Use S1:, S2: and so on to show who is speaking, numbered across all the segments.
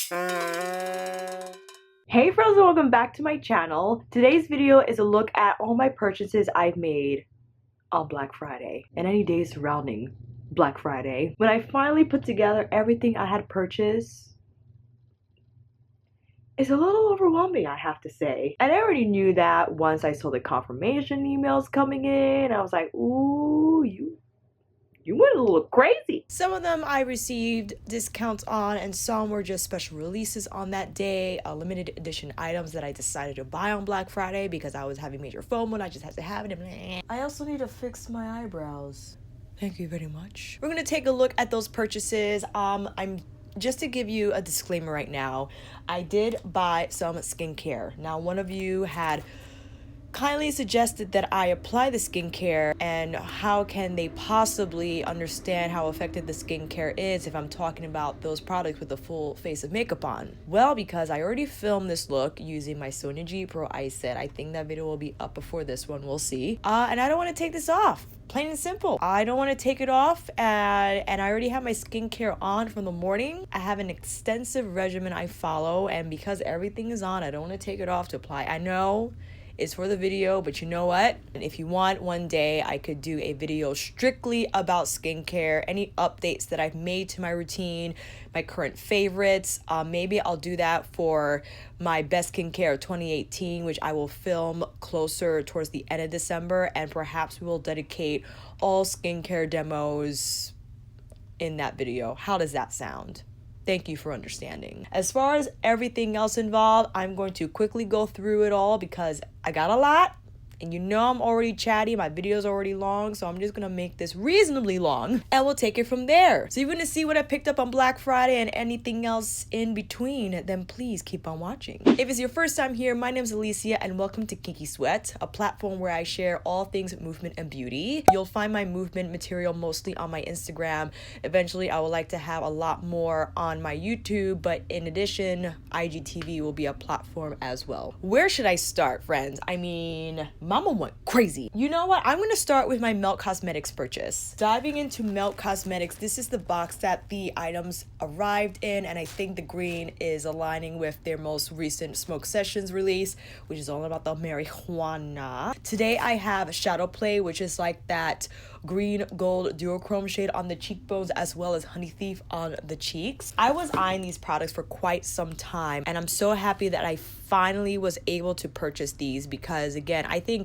S1: Hey friends, welcome back to my channel. Today's video is a look at all my purchases I've made on Black Friday and any days surrounding Black Friday. When I finally put together everything I had purchased, it's a little overwhelming, I have to say. And I already knew that once I saw the confirmation emails coming in. I was like, ooh, you went a little crazy. Some of them I received discounts on, and some were just special releases on that day, limited edition items that I decided to buy on Black Friday because I was having major FOMO and I just had to have it. I also need to fix my eyebrows. Thank you very much. We're gonna take a look at those purchases. Just to give you a disclaimer right now, I did buy some skincare. Now, one of you had kindly suggested that I apply the skincare, and how can they possibly understand how effective the skincare is if I'm talking about those products with a full face of makeup on? Well, because I already filmed this look using my Sonia G Pro Eye Set. I think that video will be up before this one, we'll see. And I don't want to take this off. Plain and simple. I don't want to take it off, and I already have my skincare on from the morning. I have an extensive regimen I follow, and because everything is on, I don't want to take it off to apply. I know it's for the video, but you know what? And if you want, one day I could do a video strictly about skincare, any updates that I've made to my routine, my current favorites. Maybe I'll do that for my best skincare of 2018, which I will film closer towards the end of December, and perhaps we will dedicate all skincare demos in that video. How does that sound? Thank you for understanding. As far as everything else involved, I'm going to quickly go through it all because I got a lot. And you know I'm already chatty, my video's already long, so I'm just gonna make this reasonably long and we'll take it from there. So you're gonna see what I picked up on Black Friday and anything else in between, then please keep on watching. If it's your first time here, my name is Alicia and welcome to kinkysweat, a platform where I share all things movement and beauty. You'll find my movement material mostly on my Instagram. Eventually I would like to have a lot more on my YouTube, but in addition, IGTV will be a platform as well. Where should I start, friends? I mean, Mama went crazy. You know what? I'm going to start with my Melt Cosmetics purchase. Diving into Melt Cosmetics, this is the box that the items arrived in, and I think the green is aligning with their most recent Smoke Sessions release, which is all about the marijuana. Today I have Shadow Play, which is like that green gold duochrome shade on the cheekbones, as well as Honey Thief on the cheeks. I was eyeing these products for quite some time, and I'm so happy that I finally was able to purchase these because, again, I think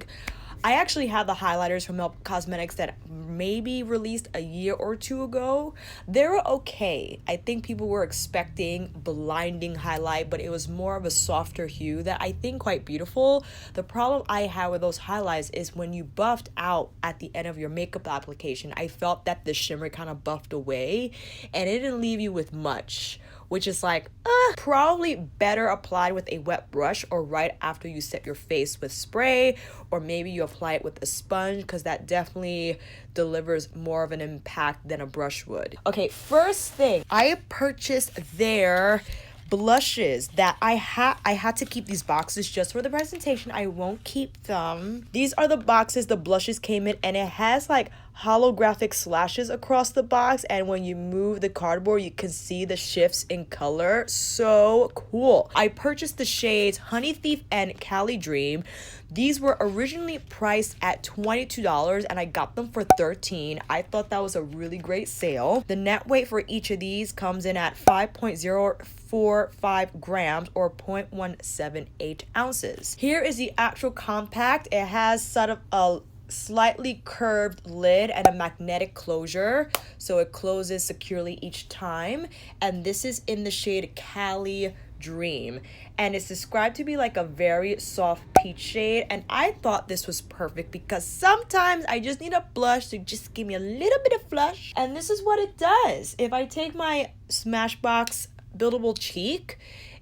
S1: I actually have the highlighters from Melt Cosmetics that maybe released a year or two ago. They were okay. I think people were expecting blinding highlight, but it was more of a softer hue that I think quite beautiful. The problem I had with those highlights is when you buffed out at the end of your makeup application, I felt that the shimmer kind of buffed away and it didn't leave you with much, which is like, probably better applied with a wet brush or right after you set your face with spray, or maybe you apply it with a sponge because that definitely delivers more of an impact than a brush would. Okay, first thing, I purchased their blushes that I had to keep these boxes just for the presentation. I won't keep them. These are the boxes the blushes came in, and it has like holographic slashes across the box, and when you move the cardboard you can see the shifts in color. So cool. I purchased the shades Honey Thief and Cali Dream. These were originally priced at $22 and I got them for $13. I thought that was a really great sale. The net weight for each of these comes in at 5.045 grams or 0.178 ounces. Here is the actual compact. It has sort of a slightly curved lid and a magnetic closure, so it closes securely each time, and this is in the shade Cali Dream, and it's described to be like a very soft peach shade, and I thought this was perfect because sometimes I just need a blush to just give me a little bit of flush, and this is what it does. If I take my Smashbox Buildable Cheek,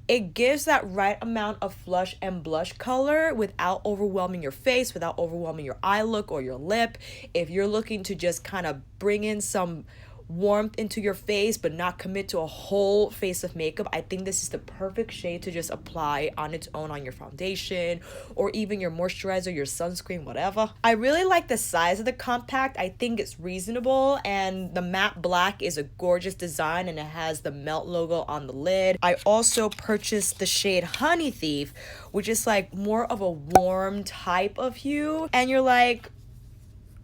S1: it gives that right amount of flush and blush color without overwhelming your face, without overwhelming your eye look or your lip. If you're looking to just kind of bring in some warmth into your face but not commit to a whole face of makeup, I think this is the perfect shade to just apply on its own on your foundation or even your moisturizer, your sunscreen, whatever. I really like the size of the compact. I think it's reasonable, and the matte black is a gorgeous design and it has the Melt logo on the lid. I also purchased the shade Honey Thief, which is like more of a warm type of hue, and you're like,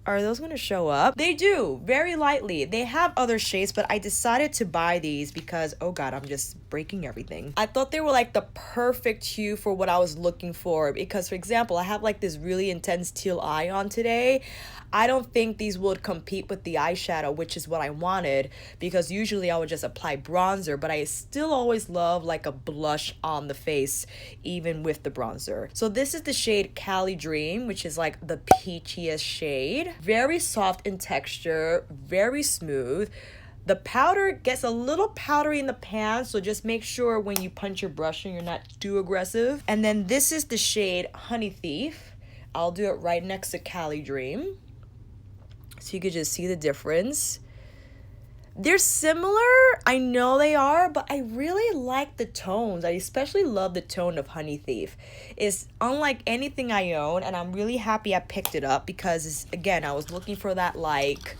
S1: are those going to show up? They do, very lightly. They have other shades, but I decided to buy these because, oh god, I'm just breaking everything. I thought they were like the perfect hue for what I was looking for, because for example, I have like this really intense teal eye on today. I don't think these would compete with the eyeshadow, which is what I wanted, because usually I would just apply bronzer, but I still always love like a blush on the face, even with the bronzer. So this is the shade Cali Dream, which is like the peachiest shade. Very soft in texture, very smooth. The powder gets a little powdery in the pan, so just make sure when you punch your brush and you're not too aggressive. And then this is the shade Honey Thief. I'll do it right next to Cali Dream, so you could just see the difference. They're similar, I know they are, but I really like the tones. I especially love the tone of Honey Thief. It's unlike anything I own, and I'm really happy I picked it up because, again, I was looking for that like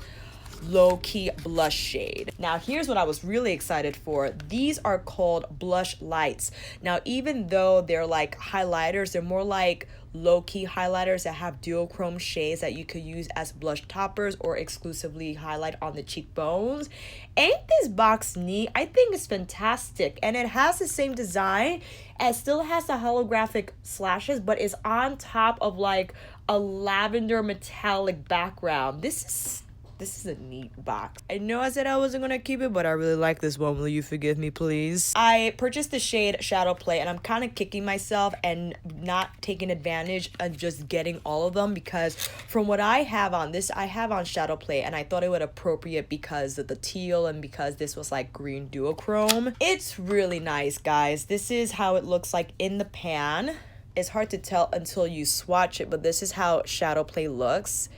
S1: low-key blush shade. Now here's what I was really excited for. These are called blush lights. Now even though they're like highlighters, they're more like low-key highlighters that have duochrome shades that you could use as blush toppers or exclusively highlight on the cheekbones. Ain't this box neat? I think it's fantastic, and it has the same design. It still has the holographic slashes, but it's on top of like a lavender metallic background. This is a neat box. I know I said I wasn't gonna keep it, but I really like this one. Will you forgive me, please? I purchased the shade Shadow Play, and I'm kind of kicking myself and not taking advantage of just getting all of them, because from what I have on this, I have on Shadow Play, and I thought it would appropriate because of the teal and because this was like green duochrome. It's really nice, guys. This is how it looks like in the pan. It's hard to tell until you swatch it, but this is how Shadow Play looks.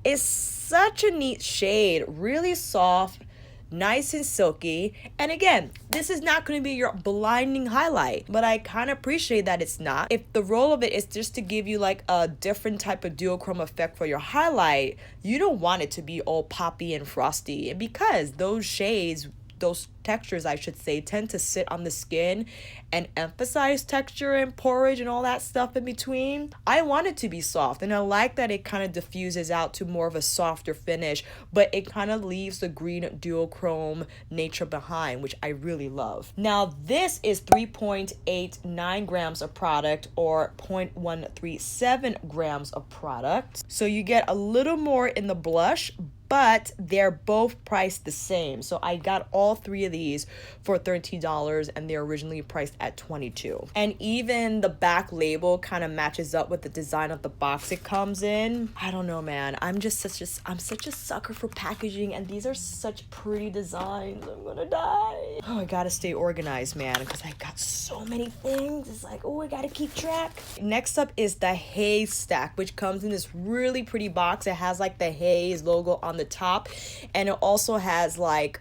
S1: It's such a neat shade, really soft, nice and silky. And again, this is not going to be your blinding highlight, but I kind of appreciate that it's not. If the role of it is just to give you like a different type of duochrome effect for your highlight, you don't want it to be all poppy and frosty, because those shades, those textures I should say, tend to sit on the skin and emphasize texture and porage and all that stuff in between. I want it to be soft, and I like that it kind of diffuses out to more of a softer finish, but it kind of leaves the green duochrome nature behind, which I really love. Now this is 3.89 grams of product, or 0.137 grams of product, so you get a little more in the blush, but they're both priced the same. So I got all three of these for $13, and they're originally priced at $22. And even the back label kind of matches up with the design of the box it comes in. I don't know, man. I'm such a sucker for packaging, and these are such pretty designs. I'm gonna die. Oh, I gotta stay organized, man, because I got so many things. It's like, oh, I gotta keep track. Next up is the Haze stack, which comes in this really pretty box. It has like the Haze logo on the top, and it also has like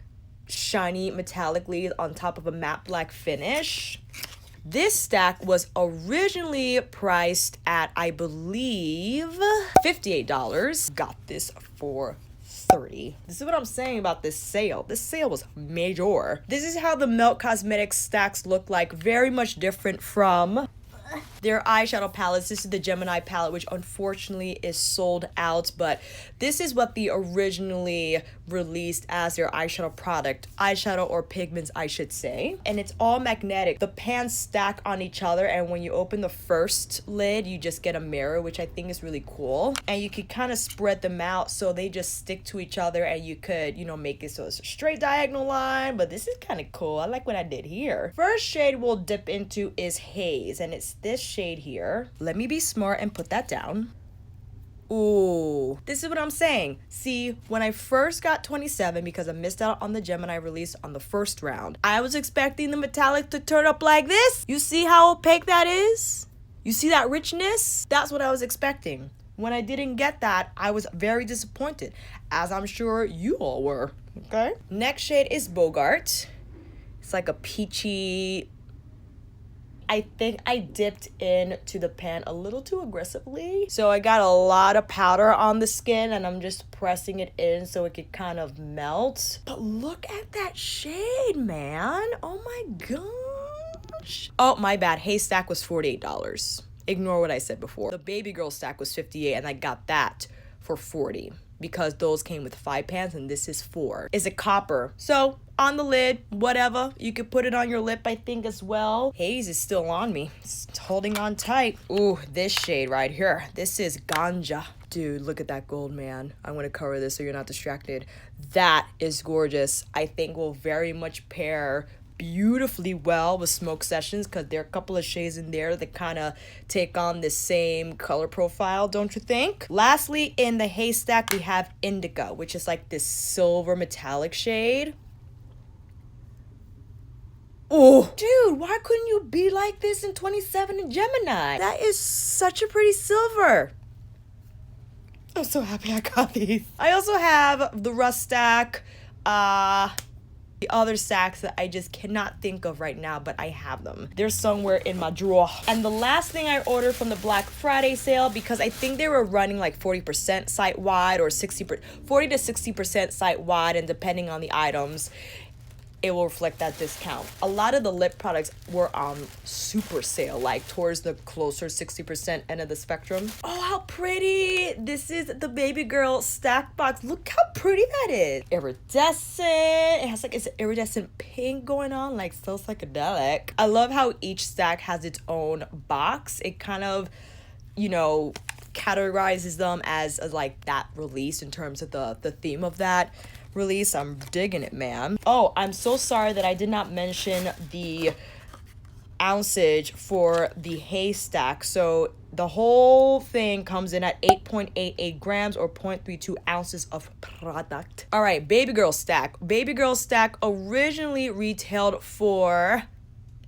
S1: shiny metallic leaves on top of a matte black finish. This stack was originally priced at, I believe, $58. Got this for $30. This is what I'm saying about this sale. This sale was major. This is how the Melt Cosmetics stacks look like. Very much different from their eyeshadow palettes. This is the Gemini palette, which unfortunately is sold out, but this is what they originally released as their eyeshadow product, eyeshadow or pigments I should say, and it's all magnetic. The pans stack on each other, and when you open the first lid you just get a mirror, which I think is really cool, and you could kind of spread them out so they just stick to each other, and you could, you know, make it so it's a straight diagonal line. But this is kind of cool. I like what I did here. First shade we'll dip into is Haze, and it's this shade here. Let me be smart and put that down. Ooh, this is what I'm saying. See, when I first got 27, because I missed out on the Gemini release on the first round, I was expecting the metallic to turn up like this. You see how opaque that is? You see that richness? That's what I was expecting. When I didn't get that, I was very disappointed, as I'm sure you all were. Okay. Next shade is Bogart. It's like a peachy. I think I dipped into the pan a little too aggressively. So I got a lot of powder on the skin and I'm just pressing it in so it could kind of melt. But look at that shade, man. Oh my gosh. Oh, my bad. Haze stack was $48. Ignore what I said before. The baby girl stack was $58 and I got that for $40 because those came with 5 pans and this is 4. It's a copper. So on the lid, whatever. You could put it on your lip, I think, as well. Haze is still on me. It's holding on tight. Ooh, this shade right here. This is Ganja. Dude, look at that gold, man. I'm going to cover this so you're not distracted. That is gorgeous. I think will very much pair beautifully well with Smoke Sessions because there are a couple of shades in there that kind of take on the same color profile, don't you think? Lastly, in the Haze stack, we have Indica, which is like this silver metallic shade. Oh, dude, why couldn't you be like this in 27 in Gemini? That is such a pretty silver. I'm so happy I got these. I also have the Rust stack, the other stacks that I just cannot think of right now, but I have them. They're somewhere in my drawer. And the last thing I ordered from the Black Friday sale, because I think they were running like 40% site-wide or 40 to 60% site-wide, and depending on the items, it will reflect that discount. A lot of the lip products were on super sale, like towards the closer 60% end of the spectrum. Oh, how pretty. This is the baby girl stack box. Look how pretty that is. Iridescent. It has like, it's an iridescent pink going on, like so psychedelic. I love how each stack has its own box. It kind of, you know, categorizes them as like that release in terms of the theme of that release. I'm digging it, man. Oh, I'm so sorry that I did not mention the ounceage for the Haze stack. So the whole thing comes in at 8.88 grams or 0.32 ounces of product. All right, baby girl stack. Baby girl stack originally retailed for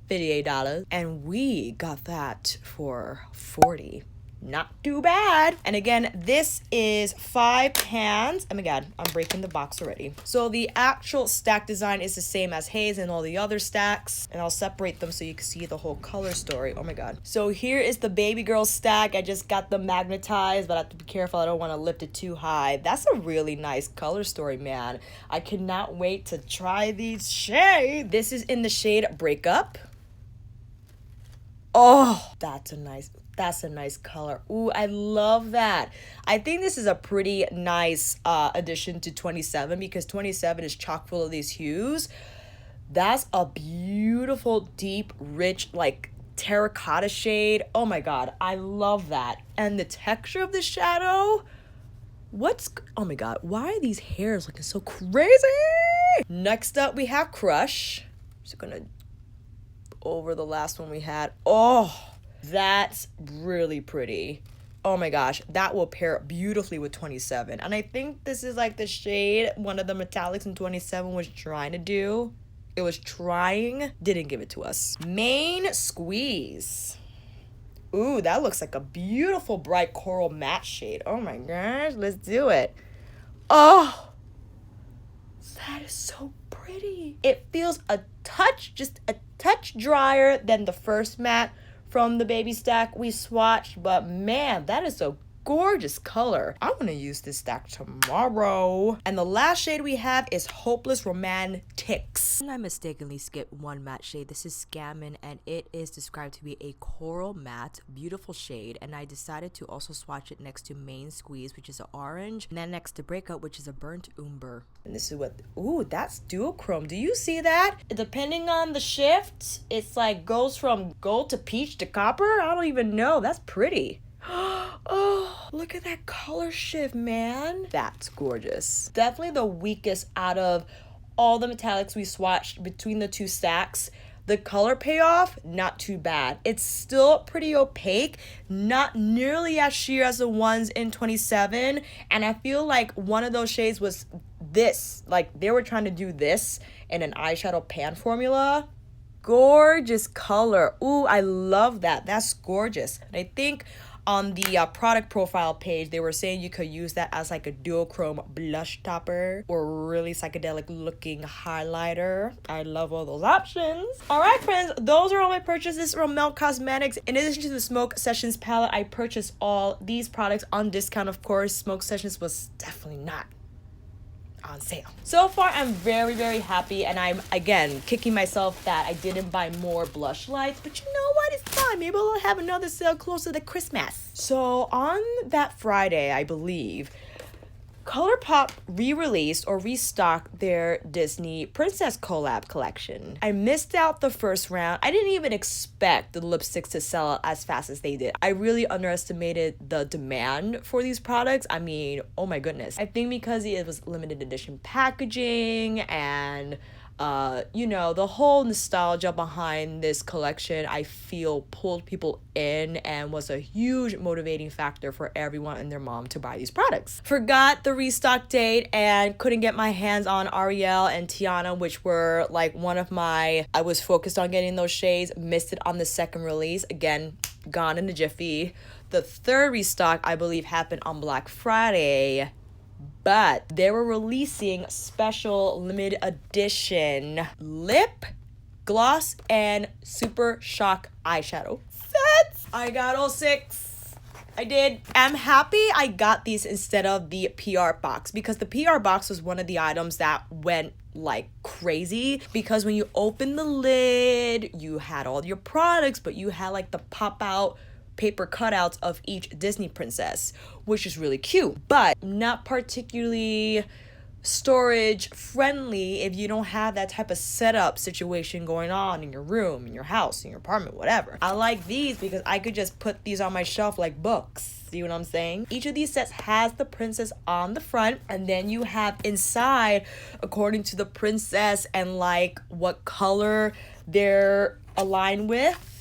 S1: $58 and we got that for $40. Not too bad. And again, this is 5 pans. Oh my god, I'm breaking the box already. So the actual stack design is the same as Haze and all the other stacks, and I'll separate them so you can see the whole color story. Oh my god. So here is the baby girl stack. I just got them magnetized, but I have to be careful. I don't want to lift it too high. That's a really nice color story, man. I cannot wait to try these shades. This is in the shade Breakup. Oh, that's a nice color. Ooh, I love that. I think this is a pretty nice addition to 27 because 27 is chock full of these hues. That's a beautiful, deep, rich, like terracotta shade. Oh my god, I love that. And the texture of the shadow. Oh my god, why are these hairs looking so crazy? Next up, we have Crush. Just gonna over the last one we had. Oh, that's really pretty. Oh my gosh, that will pair beautifully with 27. And I think this is like the shade one of the metallics in 27 was trying to do. It was trying, didn't give it to us. Main Squeeze. Ooh, that looks like a beautiful bright coral matte shade. Oh my gosh, let's do it. Oh, that is so pretty. It feels just a touch drier than the first matte from the baby stack we swatched, but man, that is a gorgeous color. I'm gonna use this stack tomorrow. And the last shade we have is Hopeless Romantics. And I mistakenly skipped one matte shade. This is Scamming, and it is described to be a coral matte, beautiful shade. And I decided to also swatch it next to Main Squeeze, which is an orange, and then next to Breakup, which is a burnt umber. And this is what, ooh, that's duochrome. Do you see that? Depending on the shift, it's like goes from gold to peach to copper. I don't even know. That's pretty. Oh, look at that color shift, man. That's gorgeous. Definitely the weakest out of all the metallics we swatched between the two stacks. The color payoff, not too bad. It's still pretty opaque, not nearly as sheer as the ones in 27. And I feel like one of those shades was this. Like they were trying to do this in an eyeshadow pan formula. Gorgeous color. Ooh, I love that. That's gorgeous. And I think on the product profile page, they were saying you could use that as like a duochrome blush topper or really psychedelic looking highlighter. I love all those options. All right, friends, those are all my purchases from Melt Cosmetics. In addition to the Smoke Sessions palette, I purchased all these products on discount, of course. Smoke Sessions was definitely not on sale. So far, I'm very, very happy, and I'm, again, kicking myself that I didn't buy more blush lights, but you know what? It's fine. Maybe I'll have another sale closer to Christmas. So on that Friday, I believe, Colourpop re-released or restocked their Disney Princess collab collection. I missed out the first round. I didn't even expect the lipsticks to sell out as fast as they did. I really underestimated the demand for these products. I mean, oh my goodness. I think because it was limited edition packaging and you know, the whole nostalgia behind this collection, I feel pulled people in and was a huge motivating factor for everyone and their mom to buy these products. Forgot the restock date and couldn't get my hands on Ariel and Tiana, which were like one of my, I was focused on getting those shades, missed it on the second release. Again, gone in a jiffy. The third restock, I believe, happened on Black Friday. But they were releasing special limited edition lip, gloss, and super shock eyeshadow sets. I got all 6. I did. I'm happy I got these instead of the PR box, because the PR box was one of the items that went like crazy, because when you open the lid, you had all your products, but you had like the pop out paper cutouts of each Disney princess, which is really cute, but not particularly storage friendly if you don't have that type of setup situation going on in your room, in your house, in your apartment, whatever. I like these because I could just put these on my shelf like books. See what I'm saying? Each of these sets has the princess on the front, and then you have inside, according to the princess and like what color they're aligned with,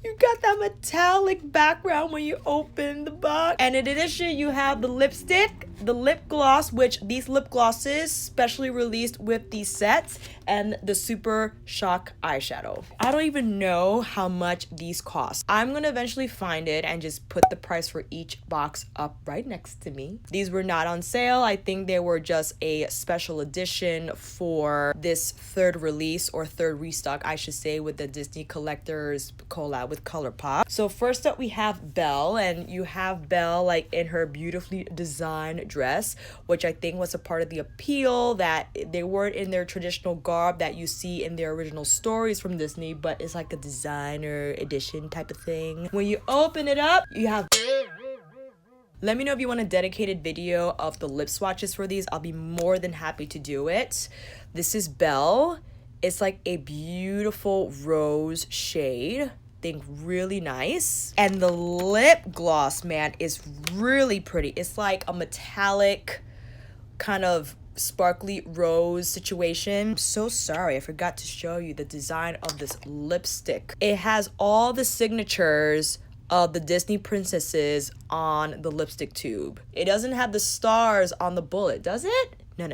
S1: you got that metallic background when you open the box. And in addition, you have the lipstick, the lip gloss, which these lip glosses specially released with these sets, and the super shock eyeshadow. I don't even know how much these cost. I'm gonna eventually find it and just put the price for each box up right next to me. These were not on sale. I think they were just a special edition for this third release, or third restock, I should say, with the Disney Collectors collab with Colourpop. So first up we have Belle, and you have Belle like in her beautifully designed dress, which I think was a part of the appeal, that they weren't in their traditional garb that you see in their original stories from Disney, but it's like a designer edition type of thing. When you open it up, you have... Let me know if you want a dedicated video of the lip swatches for these. I'll be more than happy to do it. This is Belle. It's like a beautiful rose shade. Think really nice. And the lip gloss, man, is really pretty. It's like a metallic kind of sparkly rose situation. I'm so sorry, I forgot to show you the design of this lipstick. It has all the signatures of the Disney princesses on the lipstick tube. It doesn't have the stars on the bullet, does it? No.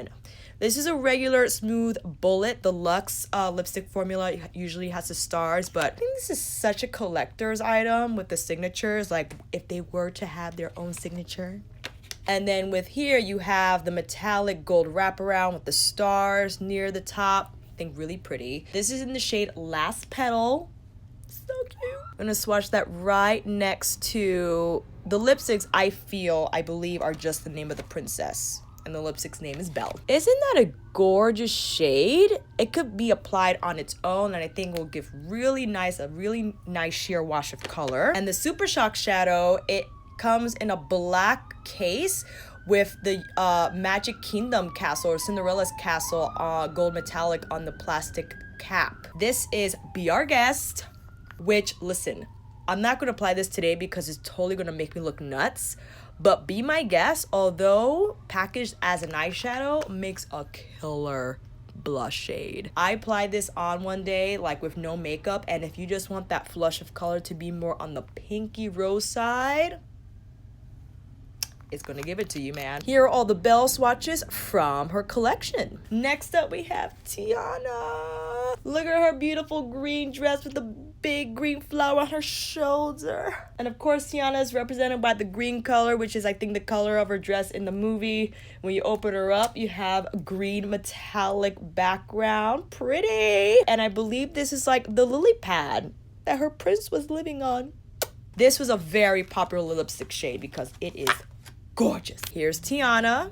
S1: This is a regular smooth bullet. The Luxe lipstick formula usually has the stars, but I think this is such a collector's item with the signatures, like if they were to have their own signature. And then with here, you have the metallic gold wraparound with the stars near the top. I think really pretty. This is in the shade Last Petal. So cute. I'm gonna swatch that right next to the lipsticks. I believe are just the name of the princess. And the lipstick's name is Belle. Isn't that a gorgeous shade? It could be applied on its own, and I think will give a really nice sheer wash of color. And the Super Shock shadow, it comes in a black case with the Magic Kingdom castle, or Cinderella's castle, gold metallic on the plastic cap. This is Be Our Guest, which, listen, I'm not going to apply this today because it's totally going to make me look nuts. But Be My Guest, although packaged as an eyeshadow, makes a killer blush shade. I applied this on one day, like with no makeup, and if you just want that flush of color to be more on the pinky rose side, it's gonna give it to you, man. Here are all the Belle swatches from her collection. Next up, we have Tiana. Look at her beautiful green dress with the big green flower on her shoulder. And of course, Tiana is represented by the green color, which is I think the color of her dress in the movie. When you open her up, you have a green metallic background. Pretty. And I believe this is like the lily pad that her prince was living on. This was a very popular lipstick shade because it is gorgeous. Here's Tiana.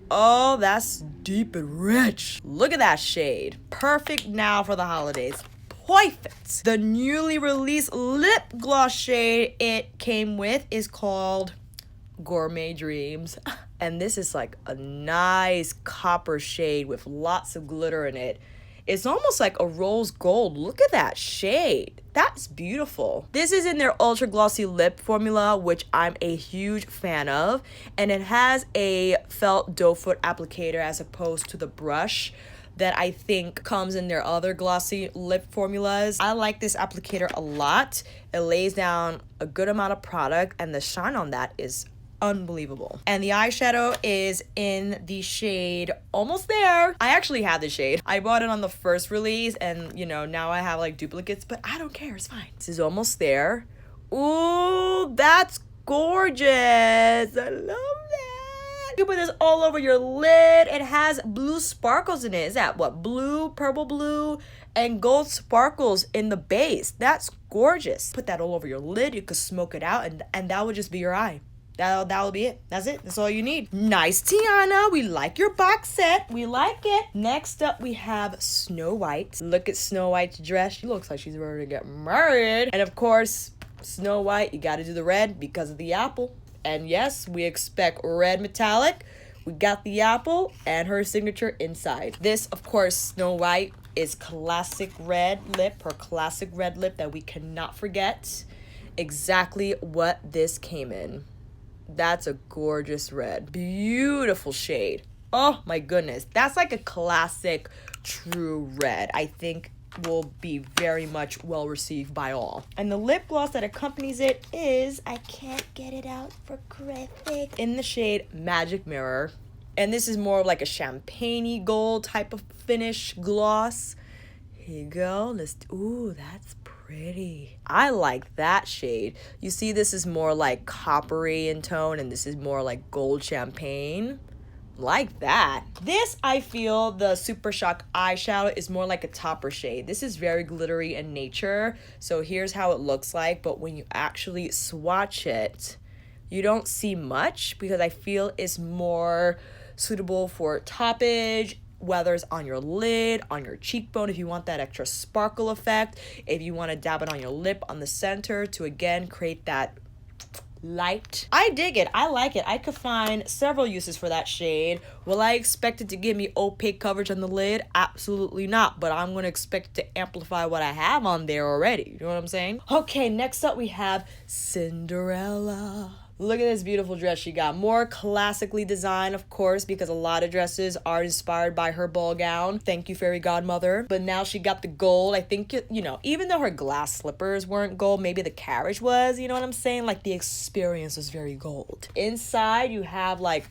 S1: Oh, that's deep and rich. Look at that shade. Perfect now for the holidays. Perfect. The newly released lip gloss shade it came with is called Gourmet Dreams. And this is like a nice copper shade with lots of glitter in it. It's almost like a rose gold. Look at that shade. That's beautiful. This is in their ultra glossy lip formula, which I'm a huge fan of. And it has a felt doe foot applicator as opposed to the brush that I think comes in their other glossy lip formulas. I like this applicator a lot. It lays down a good amount of product and the shine on that is unbelievable. And the eyeshadow is in the shade Almost There. I actually have the shade. I bought it on the first release and you know, now I have like duplicates, but I don't care, it's fine. This is Almost There. Ooh, that's gorgeous. I love that. You can put this all over your lid. It has blue sparkles in it. Is that what? Blue, purple blue, and gold sparkles in the base. That's gorgeous. Put that all over your lid. You could smoke it out and that would just be your eye. That'll be it. That's it. That's all you need. Nice, Tiana. We like your box set. We like it. Next up, we have Snow White. Look at Snow White's dress. She looks like she's ready to get married. And of course, Snow White, you got to do the red because of the apple. And yes, we expect red metallic. We got the apple and her signature inside. This, of course, Snow White is classic red lip, her classic red lip that we cannot forget. Exactly what this came in. That's a gorgeous red. Beautiful shade. Oh my goodness. That's like a classic true red. I think will be very much well received by all. And the lip gloss that accompanies it is, I can't get it out for graphic, in the shade Magic Mirror. And this is more of like a champagne-y gold type of finish gloss. Here you go. Ooh, that's pretty. I like that shade. You see, this is more like coppery in tone and this is more like gold champagne. Like that. This, I feel, the Super Shock eyeshadow is more like a topper shade. This is very glittery in nature. So here's how it looks like. But when you actually swatch it, you don't see much because I feel it's more suitable for toppage, whether it's on your lid, on your cheekbone, if you want that extra sparkle effect, if you want to dab it on your lip on the center to again create that light. I dig it. I like it. I could find several uses for that shade. Will I expect it to give me opaque coverage on the lid? Absolutely not, but I'm going to expect it to amplify what I have on there already. You know what I'm saying? Okay, next up we have Cinderella. Look at this beautiful dress she got. More classically designed, of course, because a lot of dresses are inspired by her ball gown. Thank you, fairy godmother. But now she got the gold. I think, you know, even though her glass slippers weren't gold, maybe the carriage was, you know what I'm saying? Like the experience was very gold. Inside, you have like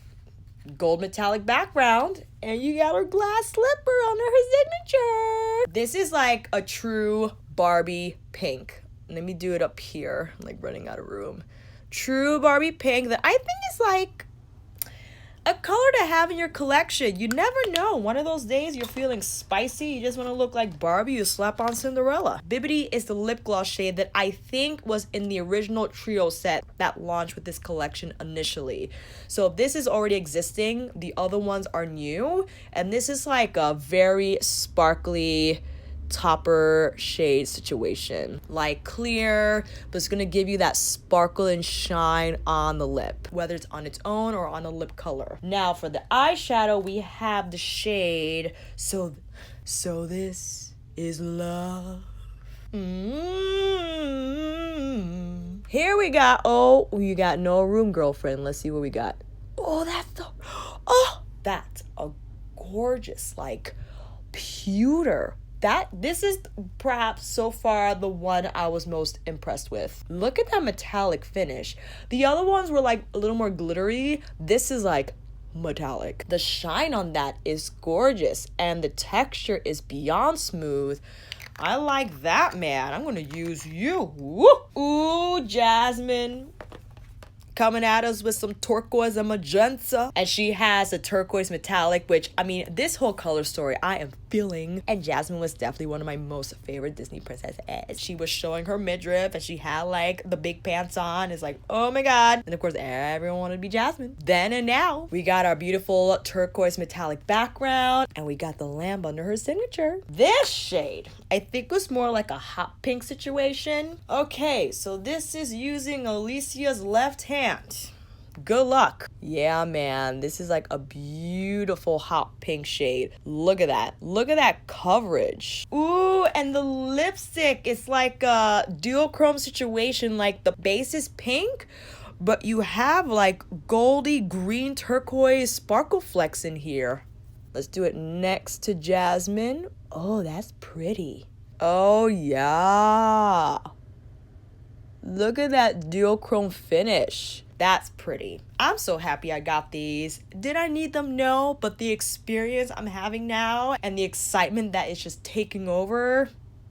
S1: gold metallic background and you got her glass slipper under her signature. This is like a true Barbie pink. Let me do it up here. I'm like running out of room. True Barbie pink that I think is like a color to have in your collection. You never know. One of those days you're feeling spicy, you just want to look like Barbie, you slap on Cinderella. Bibbidi is the lip gloss shade that I think was in the original trio set that launched with this collection initially. So this is already existing. The other ones are new. And this is like a very sparkly topper shade situation, like clear, but it's gonna give you that sparkle and shine on the lip, whether it's on its own or on a lip color. Now for the eyeshadow, we have the shade So This Is Love. Here we got, oh, you got No Room, Girlfriend. Let's see what we got. Oh, that's a gorgeous, like pewter. This is perhaps so far the one I was most impressed with. Look at that metallic finish. The other ones were like a little more glittery. This is like metallic. The shine on that is gorgeous, and the texture is beyond smooth. I like that, man. I'm gonna use you. Woo! Ooh, Jasmine. Coming at us with some turquoise and magenta. And she has a turquoise metallic, which, I mean, this whole color story I am feeling. And Jasmine was definitely one of my most favorite Disney princesses. She was showing her midriff and she had like the big pants on. It's like, oh my God. And of course, everyone wanted to be Jasmine. Then and now, we got our beautiful turquoise metallic background and we got the lamp under her signature. This shade, I think was more like a hot pink situation. Okay, so this is using Alicia's left hand. Good luck. Yeah, man, this is like a beautiful hot pink shade. Look at that. Look at that coverage. Ooh, and the lipstick is like a duochrome situation. Like the base is pink, but you have like goldy green turquoise sparkle flecks in here. Let's do it next to Jasmine. Oh, that's pretty. Oh, yeah. Look at that duochrome finish. That's pretty. I'm so happy I got these. Did I need them? No, but the experience I'm having now and the excitement that is just taking over,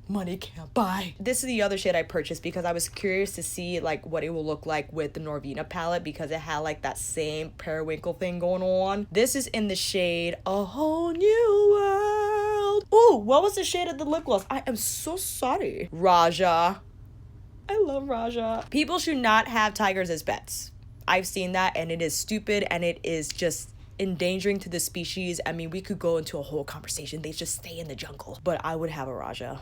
S1: money can't buy. This is the other shade I purchased because I was curious to see like what it will look like with the Norvina palette because it had like that same periwinkle thing going on. This is in the shade A Whole New World. Oh, what was the shade of the lip gloss? I am so sorry. Raja. I love Raja. People should not have tigers as pets. I've seen that and it is stupid and it is just endangering to the species. I mean, we could go into a whole conversation. They just stay in the jungle. But I would have a Raja.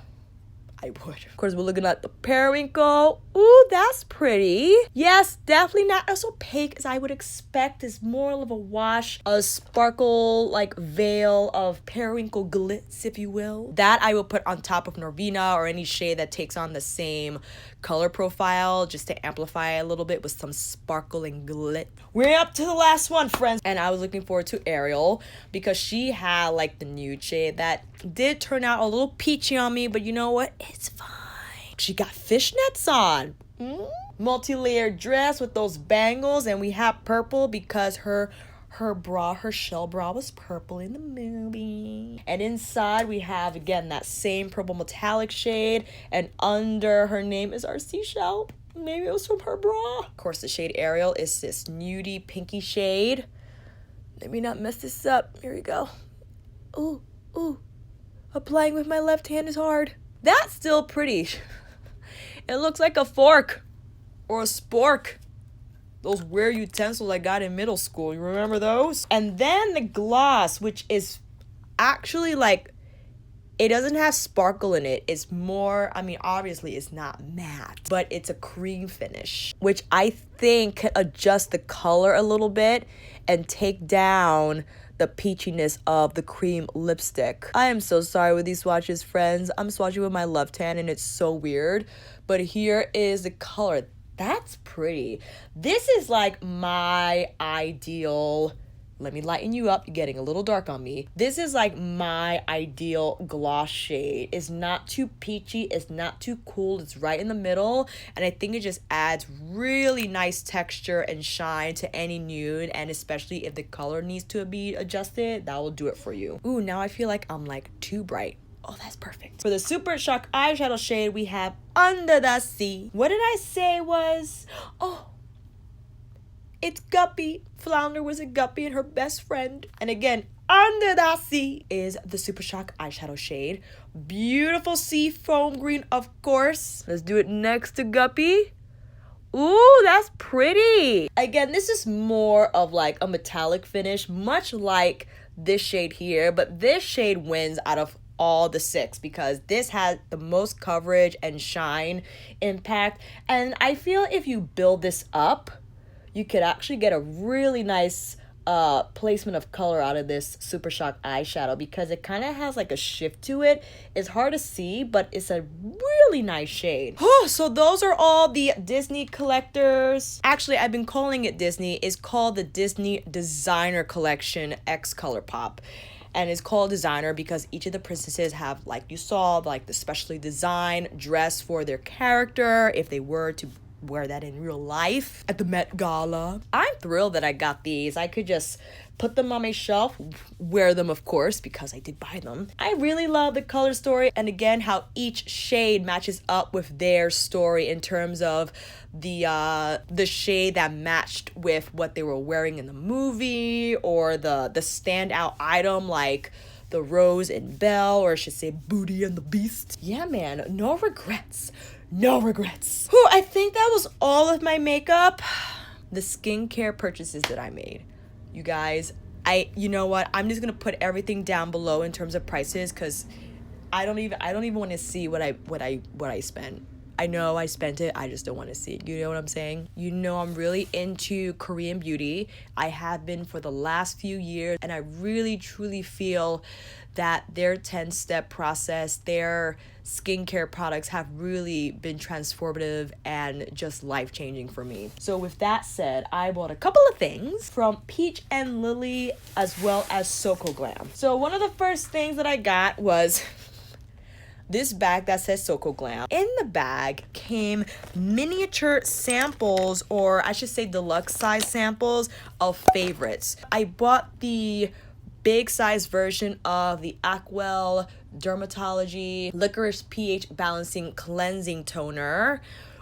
S1: I would. Of course, we're looking at the periwinkle. Ooh, that's pretty. Yes, definitely not as opaque as I would expect. It's more of a wash, a sparkle, like veil of periwinkle glitz, if you will. That I will put on top of Norvina or any shade that takes on the same color profile just to amplify a little bit with some sparkle and glit. We're up to the last one, friends. And I was looking forward to Ariel because she had like the nude shade that did turn out a little peachy on me, but you know what? It's fine. She got fishnets on. Multi-layered dress with those bangles, and we have purple because her shell bra was purple in the movie. And inside we have again that same purple metallic shade, and under her name is our seashell. Maybe it was from her bra. Of course, the shade Ariel is this nudie pinky shade. Let me not mess this up. Here we go. Ooh, ooh. Applying with my left hand is hard. That's still pretty. It looks like a fork or a spork. Those weird utensils I got in middle school. You remember those? And then the gloss, which is actually like, it doesn't have sparkle in it. It's more, I mean, obviously it's not matte, but it's a cream finish, which I think can adjust the color a little bit and take down the peachiness of the cream lipstick. I am so sorry with these swatches, friends. I'm swatching with my left hand and it's so weird. But here is the color. That's pretty. This is like my ideal. Let me lighten you up. You're getting a little dark on me. This is like my ideal gloss shade. It's not too peachy. It's not too cool. It's right in the middle. And I think it just adds really nice texture and shine to any nude. And especially if the color needs to be adjusted, that will do it for you. Ooh, now I feel like I'm like too bright. Oh, that's perfect. For the Super Shock eyeshadow shade, we have Under the Sea. What did I say was? Oh, it's Guppy. Flounder was a guppy and her best friend. And again, Under the Sea is the Super Shock eyeshadow shade. Beautiful sea foam green, of course. Let's do it next to Guppy. Ooh, that's pretty. Again, this is more of like a metallic finish, much like this shade here. But this shade wins out of all the 6 because this has the most coverage and shine impact. And I feel if you build this up, you could actually get a really nice placement of color out of this Super Shock eyeshadow because it kind of has like a shift to it. It's hard to see, but it's a really nice shade. So those are all the Disney collectors. Actually, I've been calling it Disney. It's called the Disney Designer Collection X Colourpop. And it's called designer because each of the princesses have, like you saw, like the specially designed dress for their character if they were to wear that in real life at the Met Gala. I'm thrilled that I got these. I could just put them on my shelf, wear them of course because I did buy them. I really love the color story, and again how each shade matches up with their story in terms of the shade that matched with what they were wearing in the movie, or the standout item like the Rose and Belle, or I should say Booty and the Beast. Yeah man, no regrets. No regrets. Whew, I think that was all of my makeup. The skincare purchases that I made. You guys, you know what? I'm just gonna put everything down below in terms of prices because I don't even want to see what I spent. I know I spent it, I just don't want to see it. You know what I'm saying? You know I'm really into Korean beauty. I have been for the last few years, and I really truly feel that their 10-step process, their skincare products have really been transformative and just life-changing for me. So with that said, I bought a couple of things from Peach and Lily as well as Sokoglam. So one of the first things that I got was this bag that says Sokoglam. In the bag came miniature samples, or I should say deluxe size samples of favorites. I bought the big size version of the Aquel Dermatology Licorice pH Balancing Cleansing Toner,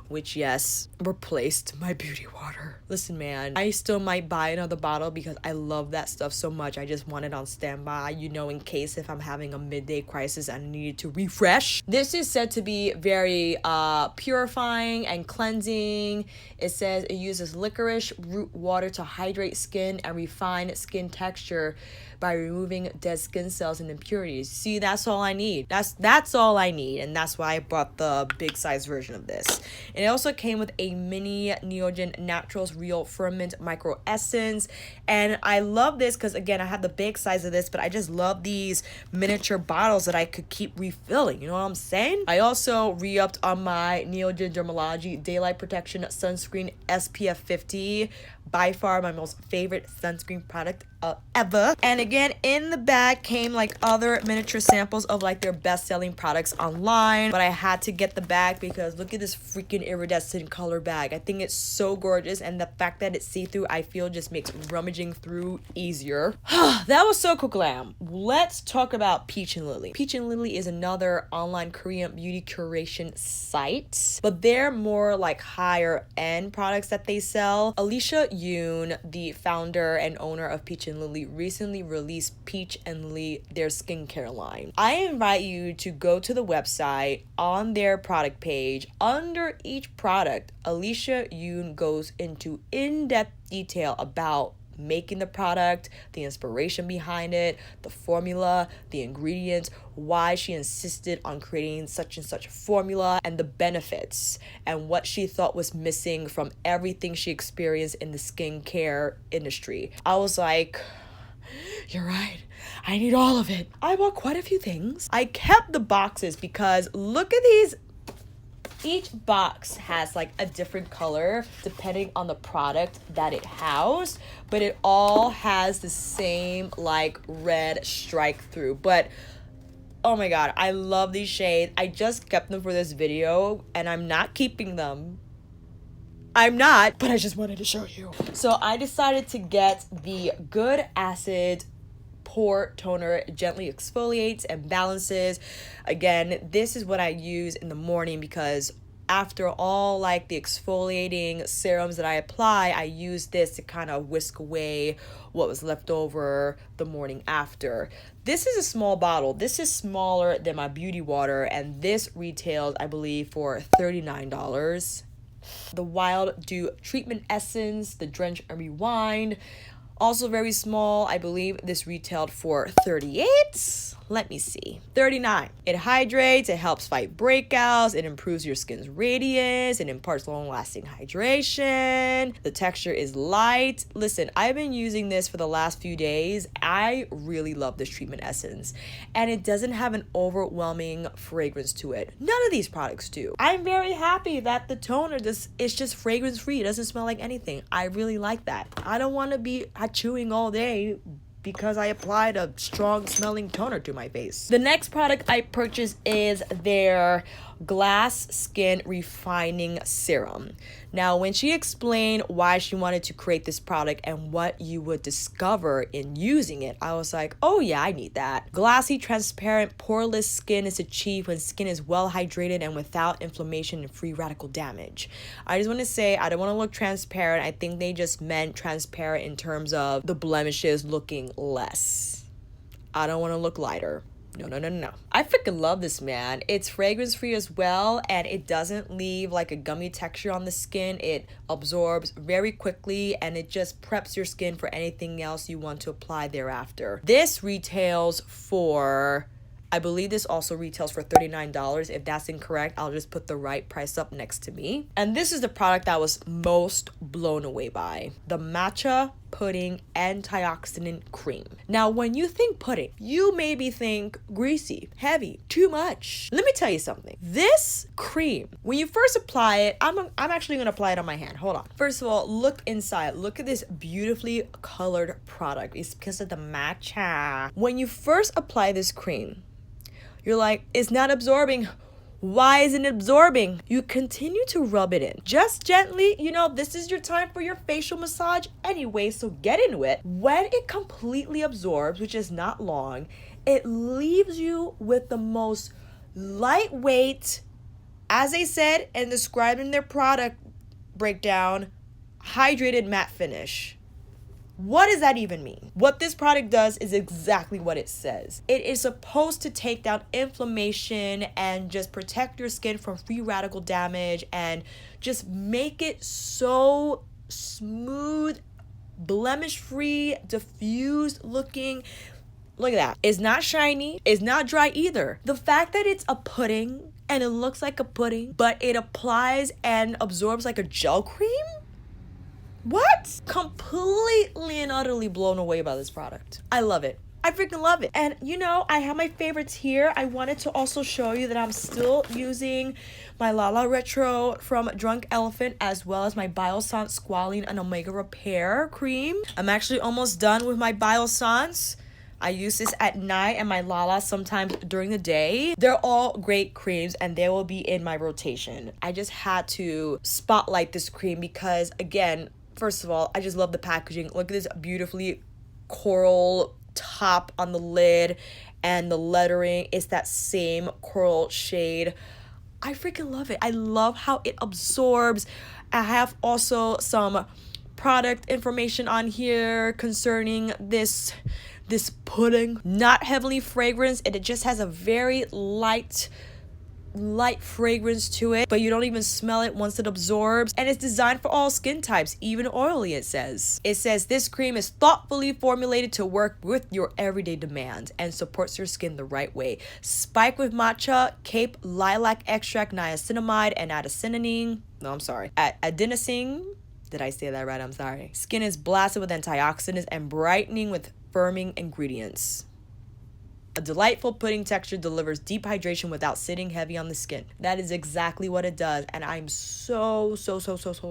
S1: which yes, replaced my beauty water. Listen man, I still might buy another bottle because I love that stuff so much. I just want it on standby, you know, in case if I'm having a midday crisis and I needed to refresh. This is said to be very purifying and cleansing. It says it uses licorice root water to hydrate skin and refine skin texture by removing dead skin cells and impurities. See, that's all I need. That's all I need, and that's why I bought the big size version of this. And it also came with a mini Neogen Naturals Real Ferment Micro Essence, and I love this because again I have the big size of this, but I just love these miniature bottles that I could keep refilling. You know what I'm saying? I also re-upped on my Neogen Dermatology Daylight Protection Sunscreen SPF 50. By far my most favorite sunscreen product ever. And again, in the bag came like other miniature samples of like their best-selling products online, but I had to get the bag because look at this freaking iridescent color bag. I think it's so gorgeous, and the fact that it's see-through I feel just makes rummaging through easier. That was Sokoglam. Let's talk about Peach and Lily. Peach and Lily is another online Korean beauty curation site, but they're more like higher end products that they sell. Alicia Yoon, the founder and owner of Peach and Lily, recently released Peach and Lily, their skincare line. I invite you to go to the website. On their product page, under each product, Alicia Yoon goes into in-depth detail about making the product, the inspiration behind it, the formula, the ingredients, why she insisted on creating such and such formula, and the benefits, and what she thought was missing from everything she experienced in the skincare industry. I was like, you're right. I need all of it. I bought quite a few things. I kept the boxes because look at these. Each box has like a different color depending on the product that it housed, but it all has the same like red strike through. But oh my god, I love these shades. I just kept them for this video and I'm not keeping them. I'm not, but I just wanted to show you. So I decided to get the Good Acid Pore Toner. Gently exfoliates and balances. Again, this is what I use in the morning because after all like the exfoliating serums that I apply, I use this to kind of whisk away what was left over the morning after. This is a small bottle. This is smaller than my beauty water, and this retailed, I believe, for $39. The Wild Dew Treatment Essence, the Drench and Rewind, also very small. I believe this retailed for $38. Let me see. $39. It hydrates, it helps fight breakouts, it improves your skin's radiance, it imparts long-lasting hydration. The texture is light. Listen, I've been using this for the last few days. I really love this treatment essence, and it doesn't have an overwhelming fragrance to it. None of these products do. I'm very happy that the toner is just fragrance-free. It doesn't smell like anything. I really like that. I don't want to be chewing all day because I applied a strong smelling toner to my face. The next product I purchased is their Glass Skin Refining Serum. Now, when she explained why she wanted to create this product and what you would discover in using it, I was like, oh yeah, I need that. Glassy, transparent, poreless skin is achieved when skin is well hydrated and without inflammation and free radical damage. I just want to say, I don't want to look transparent. I think they just meant transparent in terms of the blemishes looking less. I don't want to look lighter. No. I freaking love this, man. It's fragrance free as well, and it doesn't leave like a gummy texture on the skin. It absorbs very quickly, and it just preps your skin for anything else you want to apply thereafter. This retails for, I believe this also retails for $39. If that's incorrect, I'll just put the right price up next to me. And this is the product I was most blown away by. The Matcha Pudding Antioxidant Cream. Now, when you think pudding, you maybe think greasy, heavy, too much. Let me tell you something. This cream, when you first apply it, I'm actually going to apply it on my hand. Hold on. First of all, look inside. Look at this beautifully colored product. It's because of the matcha. When you first apply this cream, you're like, it's not absorbing. Why isn't it absorbing? You continue to rub it in. Just gently, you know, this is your time for your facial massage anyway, so get into it. When it completely absorbs, which is not long, it leaves you with the most lightweight, as they said and described in their product breakdown, hydrated matte finish. What does that even mean? What this product does is exactly what it says. It is supposed to take down inflammation and just protect your skin from free radical damage and just make it so smooth, blemish-free, diffused looking. Look at that. It's not shiny. It's not dry either. The fact that it's a pudding and it looks like a pudding, but it applies and absorbs like a gel cream? What? Completely and utterly blown away by this product. I love it. I freaking love it. And you know, I have my favorites here. I wanted to also show you that I'm still using my Lala Retro from Drunk Elephant, as well as my Biossance Squalene and Omega Repair cream. I'm actually almost done with my Biossance. I use this at night and my Lala sometimes during the day. They're all great creams and they will be in my rotation. I just had to spotlight this cream because, again, first of all, I just love the packaging. Look at this beautifully coral top on the lid, and the lettering is that same coral shade. I freaking love it. I love how it absorbs. I have also some product information on here concerning this pudding. Not heavily fragranced, and it just has a very light fragrance to it, but you don't even smell it once it absorbs. And it's designed for all skin types, even oily. It says this cream is thoughtfully formulated to work with your everyday demands and supports your skin the right way. Spiked with matcha, cape lilac extract, niacinamide, and adenosine. Did I say that right? I'm sorry. Skin is blasted with antioxidants and brightening with firming ingredients. A delightful pudding texture delivers deep hydration without sitting heavy on the skin. That is exactly what it does, and I'm so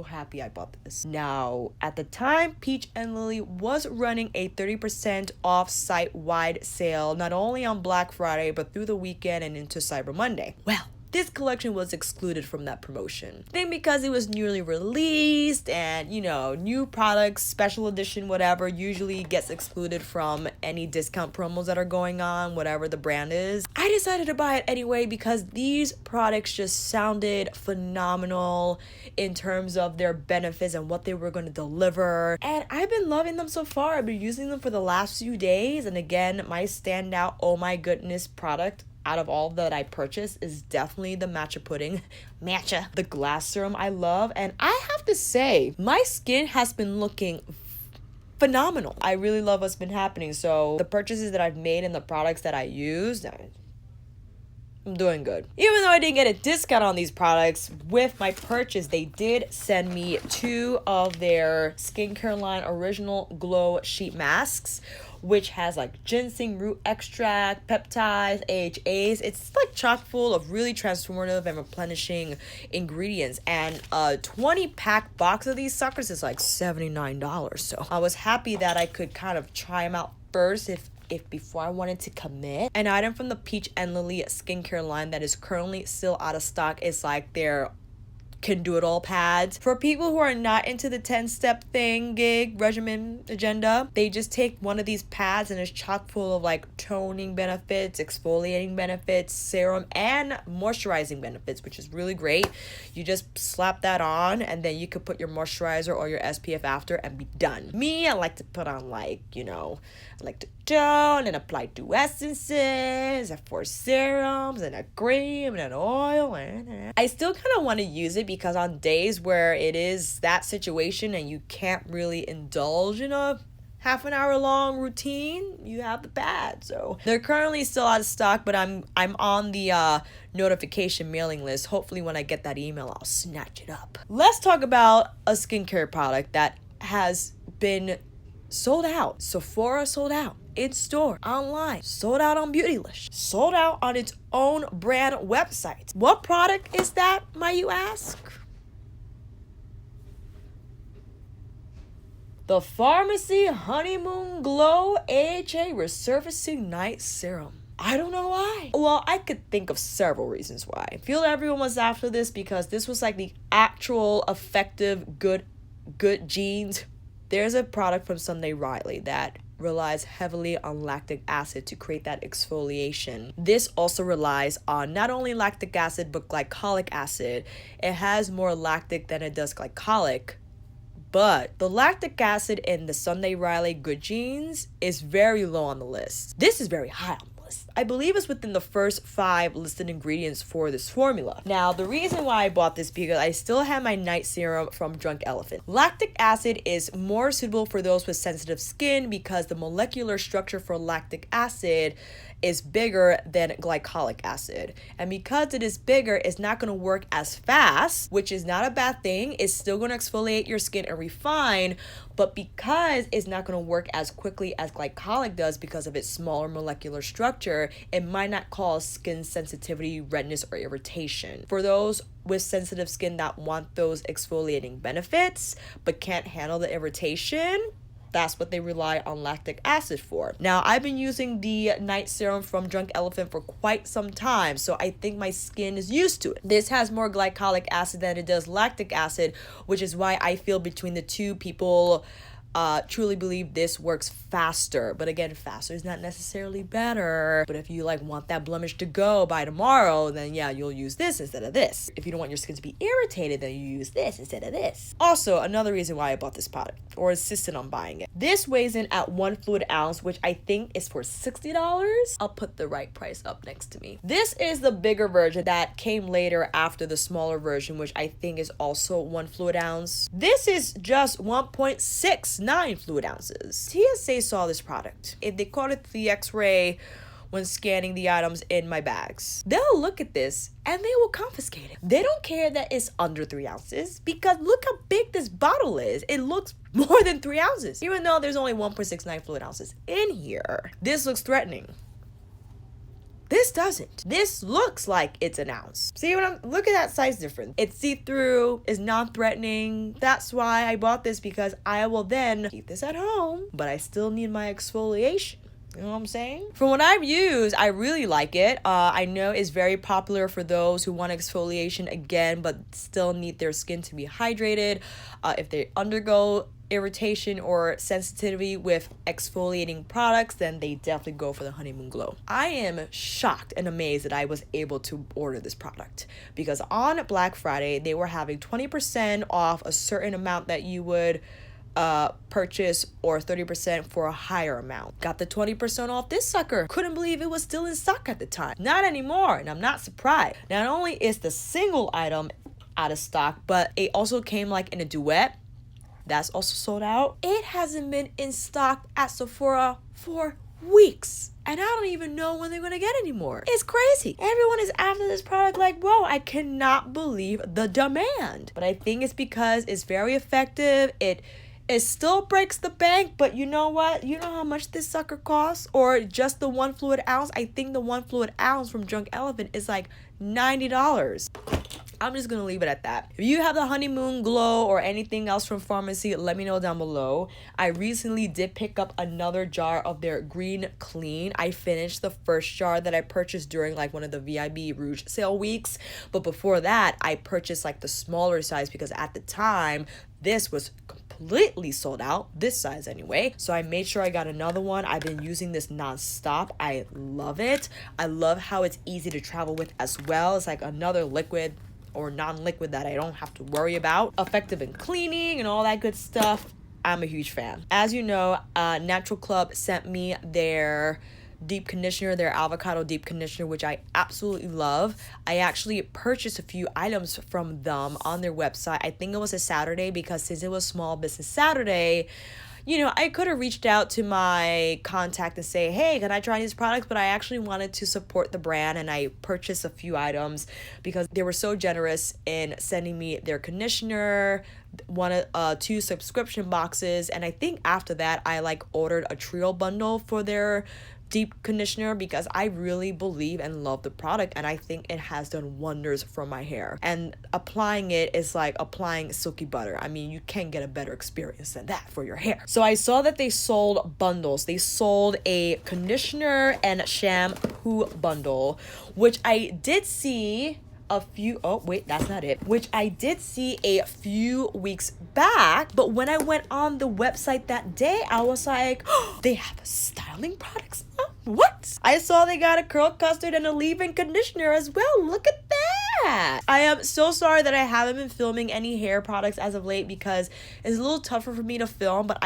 S1: happy I bought this. Now, at the time, Peach and Lily was running a 30% off site-wide sale, not only on Black Friday, but through the weekend and into Cyber Monday. Well, this collection was excluded from that promotion. I think because it was newly released and, you know, new products, special edition, whatever, usually gets excluded from any discount promos that are going on, whatever the brand is. I decided to buy it anyway because these products just sounded phenomenal in terms of their benefits and what they were going to deliver. And I've been loving them so far. I've been using them for the last few days. And again, my standout, oh my goodness, product out of all that I purchased is definitely the Matcha Pudding. Matcha. The glass serum I love. And I have to say, my skin has been looking phenomenal. I really love what's been happening. So the purchases that I've made and the products that I used, I'm doing good. Even though I didn't get a discount on these products, with my purchase, they did send me 2 of their skincare line original glow sheet masks, which has like ginseng root extract, peptides, AHAs. It's like chock full of really transformative and replenishing ingredients. And a 20-pack box of these suckers is like $79. So I was happy that I could kind of try them out first if if before I wanted to commit. An item from the Peach and Lily skincare line that is currently still out of stock is like their can do it all pads. For people who are not into the 10-step thing, gig, regimen, agenda, they just take one of these pads and it's chock full of like toning benefits, exfoliating benefits, serum, and moisturizing benefits, which is really great. You just slap that on and then you could put your moisturizer or your SPF after and be done. Me, I like to put on like, you know, I like to tone and apply 2 essences, 4 serums, and a cream, and an oil. I still kind of want to use it because on days where it is that situation and you can't really indulge in a half an hour long routine, you have the pad. So they're currently still out of stock, but I'm on the notification mailing list. Hopefully when I get that email, I'll snatch it up. Let's talk about a skincare product that has been sold out. Sephora sold out. In store, online, sold out on Beautylish, sold out on its own brand website. What product is that, might you ask? The Pharmacy Honeymoon Glow AHA Resurfacing Night Serum. I don't know why. Well, I could think of several reasons why. I feel everyone was after this because this was like the actual effective good genes. There's a product from Sunday Riley that relies heavily on lactic acid to create that exfoliation. This also relies on not only lactic acid but glycolic acid. It has more lactic than it does glycolic, but the lactic acid in the Sunday Riley Good Genes is very low on the list. This is very high on the list. I believe it's within the first 5 listed ingredients for this formula. Now, the reason why I bought this because I still have my night serum from Drunk Elephant. Lactic acid is more suitable for those with sensitive skin because the molecular structure for lactic acid is bigger than glycolic acid. And because it is bigger, it's not going to work as fast, which is not a bad thing. It's still going to exfoliate your skin and refine, but because it's not going to work as quickly as glycolic does because of its smaller molecular structure, it might not cause skin sensitivity, redness, or irritation. For those with sensitive skin that want those exfoliating benefits but can't handle the irritation, that's what they rely on lactic acid for. Now, I've been using the night serum from Drunk Elephant for quite some time, so I think my skin is used to it. This has more glycolic acid than it does lactic acid, which is why I feel between the two, people truly believe this works faster. But again, faster is not necessarily better. But if you like want that blemish to go by tomorrow, then yeah, you'll use this instead of this. If you don't want your skin to be irritated, then you use this instead of this. Also, another reason why I bought this product or insisted on buying it. This weighs in at 1 fluid ounce, which I think is for $60. I'll put the right price up next to me. This is the bigger version that came later after the smaller version, which I think is also 1 fluid ounce. This is just 1.69 fluid ounces. TSA saw this product. They caught it the X-ray when scanning the items in my bags. They'll look at this and they will confiscate it. They don't care that it's under 3 ounces because look how big this bottle is. It looks more than 3 ounces, even though there's only 1.69 fluid ounces in here. This looks threatening. This doesn't. This looks like it's an ounce. See what I'm, look at that size difference. It's see-through, it's non-threatening. That's why I bought this, because I will then keep this at home, but I still need my exfoliation. You know what I'm saying? From what I've used, I really like it. I know it's very popular for those who want exfoliation again, but still need their skin to be hydrated. If they undergo irritation or sensitivity with exfoliating products, then they definitely go for the Honeymoon Glow. I am shocked and amazed that I was able to order this product because on Black Friday, they were having 20% off a certain amount that you would purchase, or 30% for a higher amount. Got the 20% off this sucker. Couldn't believe it was still in stock at the time. Not anymore, and I'm not surprised. Not only is the single item out of stock, but it also came like in a duet. That's also sold out. It hasn't been in stock at Sephora for weeks, and I don't even know when they're gonna get any more. It's crazy. Everyone is after this product like, whoa, I cannot believe the demand. But I think it's because it's very effective. It still breaks the bank, but you know what? You know how much this sucker costs? Or just the 1 fluid ounce? I think the 1 fluid ounce from Drunk Elephant is like $90. I'm just gonna leave it at that. If you have the honeymoon glow or anything else from pharmacy, let me know down below. I recently did pick up another jar of their green clean. I finished the first jar that I purchased during like one of the VIB Rouge sale weeks, but before that I purchased like the smaller size because at the time this was completely sold out, this size anyway. So I made sure I got another one. I've been using this non-stop. I love it. I love how it's easy to travel with as well. It's like another liquid or non-liquid that I don't have to worry about. Effective in cleaning and all that good stuff. I'm a huge fan. As you know, NaturAll Club sent me their deep conditioner, their avocado deep conditioner, which I absolutely love. I actually purchased a few items from them on their website. I think it was a Saturday because since it was Small Business Saturday, you know, I could have reached out to my contact and say, hey, can I try these products? But I actually wanted to support the brand, and I purchased a few items because they were so generous in sending me their conditioner, two subscription boxes, and I think after that I like ordered a trio bundle for their deep conditioner because I really believe and love the product, and I think it has done wonders for my hair. And applying it is like applying silky butter. I mean, you can't get a better experience than that for your hair. So I saw that they sold bundles. They sold a conditioner and shampoo bundle, which I did see a few, oh wait, that's not it, which I did see a few weeks back, but when I went on the website that day, I was like, oh, they have styling products now? What? I saw they got a curl custard and a leave-in conditioner as well. Look at that. I am so sorry that I haven't been filming any hair products as of late because it's a little tougher for me to film, but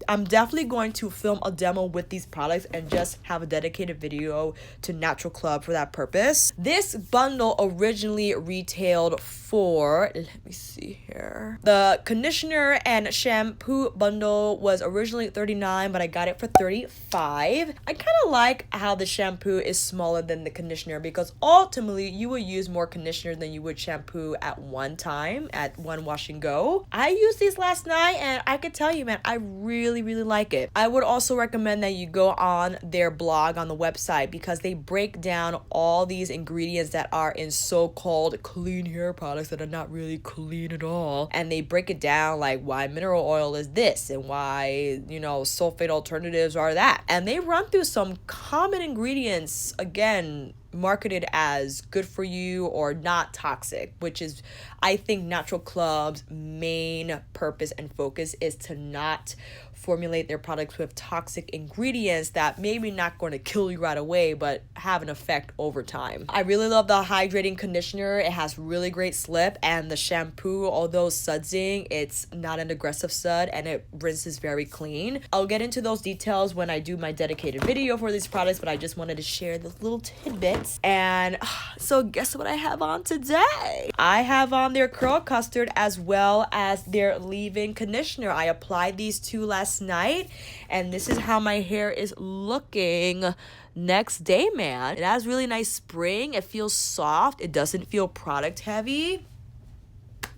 S1: I'm definitely going to film a demo with these products and just have a dedicated video to NaturAll Club for that purpose. This bundle originally retailed for, let me see here, the conditioner and shampoo bundle was originally $39, but I got it for $35. I kind of like how the shampoo is smaller than the conditioner because ultimately you will use more conditioner than you would shampoo at one time, at one wash and go. I used these last night and I could tell you, man, I really like it. I would also recommend that you go on their blog on the website because they break down all these ingredients that are in so-called clean hair products that are not really clean at all, and they break it down like why mineral oil is this and why, you know, sulfate alternatives are that, and they run through some common ingredients, again, marketed as good for you or not toxic, which is, I think, NaturAll Club's main purpose and focus is to not formulate their products with toxic ingredients that maybe not going to kill you right away but have an effect over time. I really love the hydrating conditioner. It has really great slip, and the shampoo, although sudsing, it's not an aggressive sud and it rinses very clean. I'll get into those details when I do my dedicated video for these products, but I just wanted to share those little tidbits. And so guess what I have on today? I have on their curl custard as well as their leave-in conditioner. I applied these two last night, and this is how my hair is looking next day, man. It has really nice spring. It feels soft. It doesn't feel product heavy.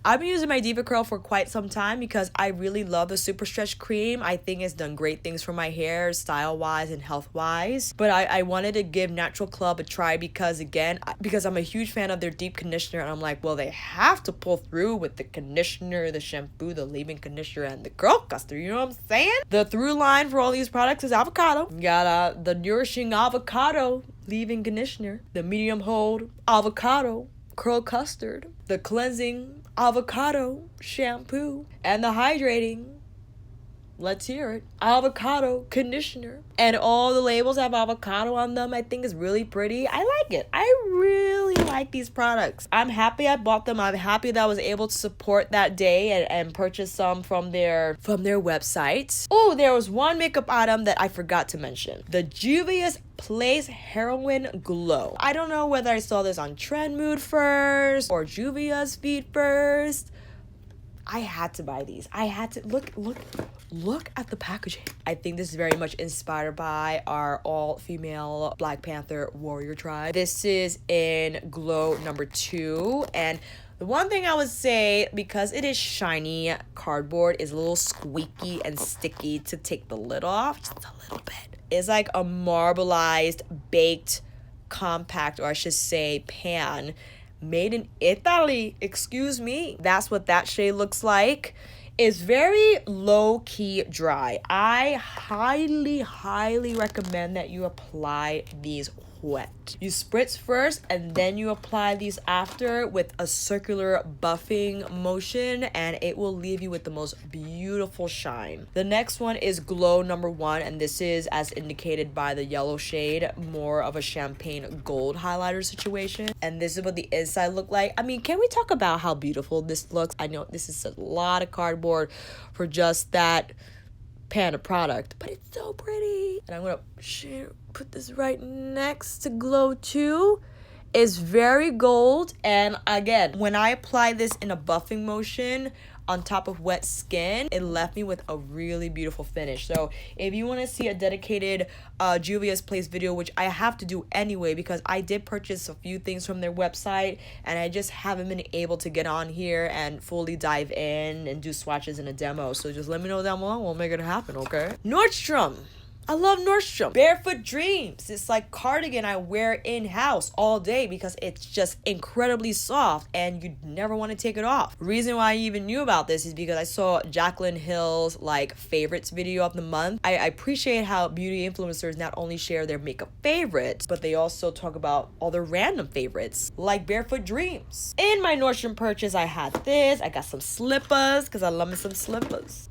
S1: I've been using my Diva Curl for quite some time because I really love the Super Stretch Cream. I think it's done great things for my hair, style-wise and health-wise. But I wanted to give NaturAll Club a try because, again, because I'm a huge fan of their deep conditioner. And I'm like, well, they have to pull through with the conditioner, the shampoo, the leave-in conditioner, and the curl custard. You know what I'm saying? The through line for all these products is avocado. You got the nourishing avocado leave-in conditioner, the medium hold avocado curl custard, the cleansing avocado shampoo, and the hydrating, let's hear it, avocado conditioner. And all the labels have avocado on them. I think it's really pretty. I like it. I really like these products. I'm happy I bought them. I'm happy that I was able to support that day and purchase some from their website. Oh, there was one makeup item that I forgot to mention. The Juvia's Place Heroine Glow. I don't know whether I saw this on Trend Mood first or Juvia's feed first. I had to buy these. I had to look at the packaging. I think this is very much inspired by our all-female Black Panther warrior tribe. This is in Glow number 2, and the one thing I would say, because it is shiny cardboard, is a little squeaky and sticky to take the lid off, just a little bit. It's like a marbleized baked compact, or I should say pan, made in Italy. Excuse me. That's what that shade looks like. It's very low-key dry. I highly recommend that you apply these wet. You spritz first and then you apply these after with a circular buffing motion, and it will leave you with the most beautiful shine. The next one is Glow number 1, and this is, as indicated by the yellow shade, more of a champagne gold highlighter situation. And this is what the inside look like. I mean, can we talk about how beautiful this looks? I know this is a lot of cardboard for just that pan of product, but it's so pretty. And I'm gonna put this right next to Glow 2. It's very gold, and again, when I apply this in a buffing motion on top of wet skin, it left me with a really beautiful finish. So if you want to see a dedicated Juvia's Place video, which I have to do anyway because I did purchase a few things from their website and I just haven't been able to get on here and fully dive in and do swatches in a demo, so just let me know down below. We'll make it happen, okay? Nordstrom. I love Nordstrom. Barefoot Dreams. It's like cardigan I wear in-house all day because it's just incredibly soft and you never want to take it off. Reason why I even knew about this is because I saw Jaclyn Hill's like favorites video of the month. I appreciate how beauty influencers not only share their makeup favorites, but they also talk about all their random favorites like Barefoot Dreams. In my Nordstrom purchase, I had this. I got some slippers because I love me some slippers.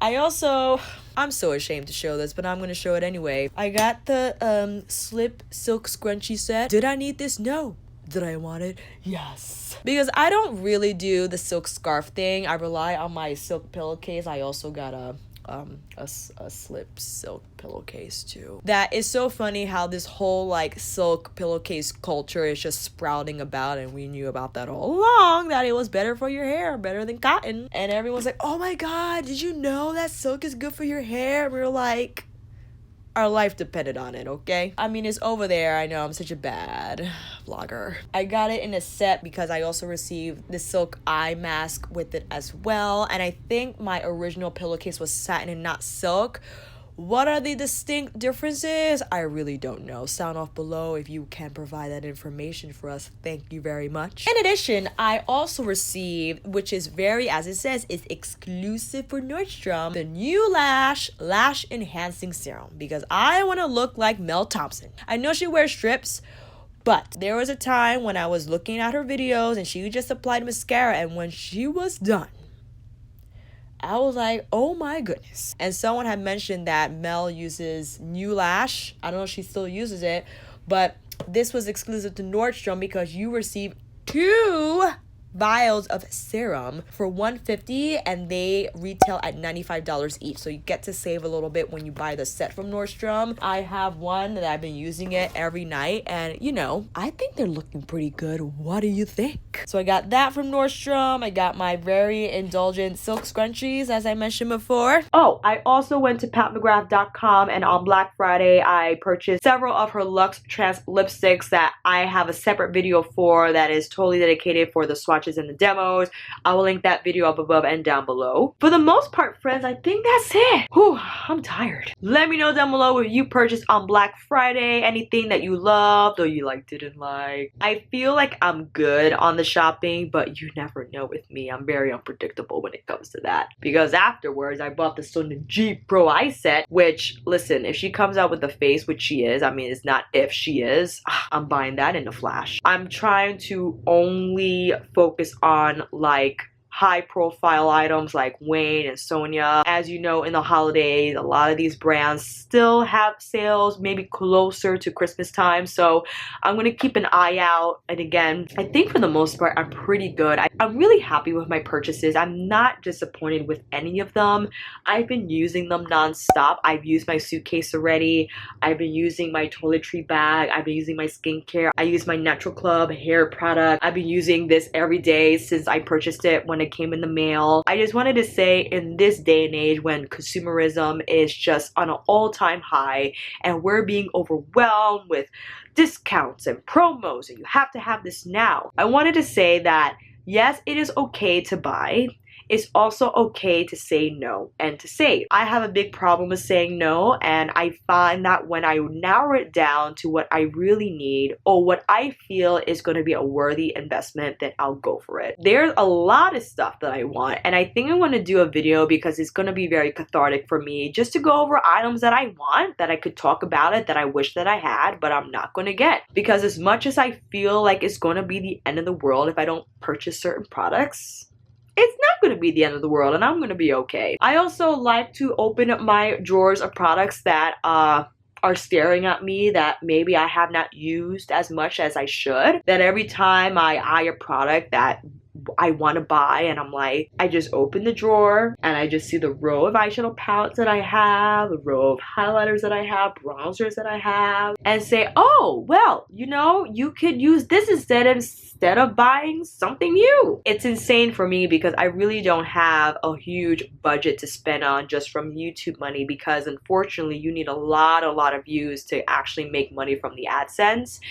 S1: I'm so ashamed to show this, but I'm going to show it anyway. I got the Slip Silk Scrunchie set. Did I need this? No. Did I want it? Yes. Because I don't really do the silk scarf thing. I rely on my silk pillowcase. I also got a Slip Silk pillowcase too. That is so funny how this whole like silk pillowcase culture is just sprouting about, and we knew about that all along, that it was better for your hair, better than cotton. And everyone's like, oh my god, did you know that silk is good for your hair? And we were like, our life depended on it, okay? I mean, it's over there. I know I'm such a bad vlogger. I got it in a set because I also received the silk eye mask with it as well. And I think my original pillowcase was satin and not silk. What are the distinct differences? I really don't know. Sound off below if you can provide that information for us. Thank you very much. In addition, I also received, which is very, as it says, is exclusive for Nordstrom, the new lash enhancing serum, because I want to look like Mel Thompson. I know she wears strips, but there was a time when I was looking at her videos and she just applied mascara, and when she was done, I was like, oh my goodness. And someone had mentioned that Mel uses new lash. I don't know if she still uses it, but this was exclusive to Nordstrom because you receive 2 vials of serum for $150 and they retail at $95 each, so you get to save a little bit when you buy the set from Nordstrom. I have one that I've been using it every night, and you know, I think they're looking pretty good. What do you think? So I got that from Nordstrom. I got my very indulgent silk scrunchies, as I mentioned before. Oh, I also went to patmcgrath.com, and on Black Friday I purchased several of her Luxe Trans lipsticks that I have a separate video for that is totally dedicated for the swatch and the demos. I will link that video up above and down below. For the most part, friends, I think that's it. Whew, I'm tired. Let me know down below what you purchased on Black Friday, anything that you loved or you like didn't like. I feel like I'm good on the shopping, but you never know with me. I'm very unpredictable when it comes to that. Because afterwards, I bought the Sonia G Pro Eye set, which, listen, if she comes out with the face, which she is, I mean, it's not if she is, I'm buying that in a flash. I'm trying to only focus on like high profile items like Wayne and Sonia. As you know, in the holidays, a lot of these brands still have sales, maybe closer to Christmas time. So I'm going to keep an eye out. And again, I think for the most part, I'm pretty good. I'm really happy with my purchases. I'm not disappointed with any of them. I've been using them non-stop. I've used my suitcase already. I've been using my toiletry bag. I've been using my skincare. I use my NaturAll Club hair product. I've been using this every day since I purchased it when it came in the mail. I just wanted to say, in this day and age when consumerism is just on an all-time high and we're being overwhelmed with discounts and promos and you have to have this now, I wanted to say that yes, it is okay to buy. it's also okay to say no and to save. I have a big problem with saying no, and I find that when I narrow it down to what I really need or what I feel is going to be a worthy investment, then I'll go for it. There's a lot of stuff that I want, and I think I want to do a video because it's going to be very cathartic for me just to go over items that I want, that I could talk about it, that I wish that I had, but I'm not going to get. Because as much as I feel like it's going to be the end of the world if I don't purchase certain products, it's not going to be the end of the world, and I'm going to be okay. I also like to open up my drawers of products that are staring at me that maybe I have not used as much as I should. That every time I eye a product that I want to buy, and I'm like, I just open the drawer and I just see the row of eyeshadow palettes that I have, the row of highlighters that I have, bronzers that I have, and say, oh, well, you know, you could use this instead of buying something new. It's insane for me because I really don't have a huge budget to spend on just from YouTube money, because unfortunately you need a lot of views to actually make money from the AdSense,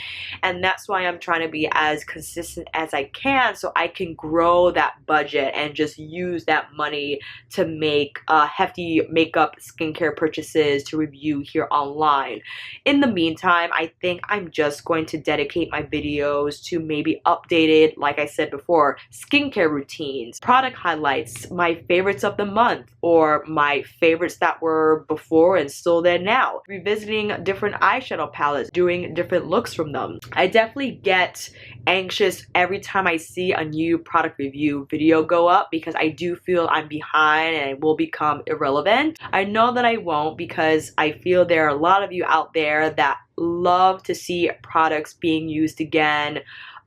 S1: and that's why I'm trying to be as consistent as I can so I can grow that budget and just use that money to make hefty makeup skincare purchases to review here online. In the meantime, I think I'm just going to dedicate my videos to maybe updated, like I said before, skincare routines, product highlights, my favorites of the month, or my favorites that were before and still there now, revisiting different eyeshadow palettes, doing different looks from them. I definitely get anxious every time I see a new product review video go up because I do feel I'm behind and it will become irrelevant. I know that I won't, because I feel there are a lot of you out there that love to see products being used again,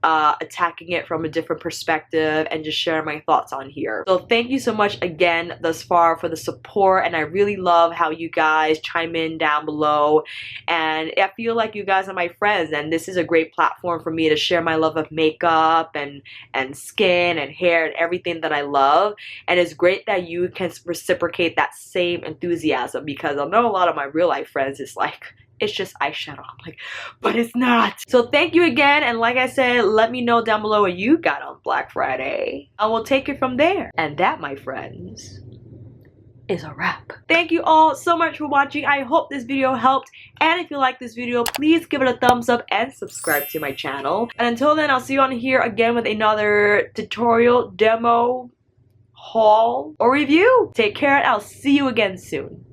S1: attacking it from a different perspective, and just sharing my thoughts on here. So thank you so much again thus far for the support, and I really love how you guys chime in down below, and I feel like you guys are my friends, and this is a great platform for me to share my love of makeup and skin and hair and everything that I love. And it's great that you can reciprocate that same enthusiasm, because I know a lot of my real life friends is like, it's just eyeshadow. I'm like, but it's not. So thank you again, and like I said, let me know down below what you got on Black Friday. I will take it from there. And that, my friends, is a wrap. Thank you all so much for watching. I hope this video helped, and if you like this video, please give it a thumbs up and subscribe to my channel. And until then, I'll see you on here again with another tutorial, demo, haul, or review. Take care, and I'll see you again soon.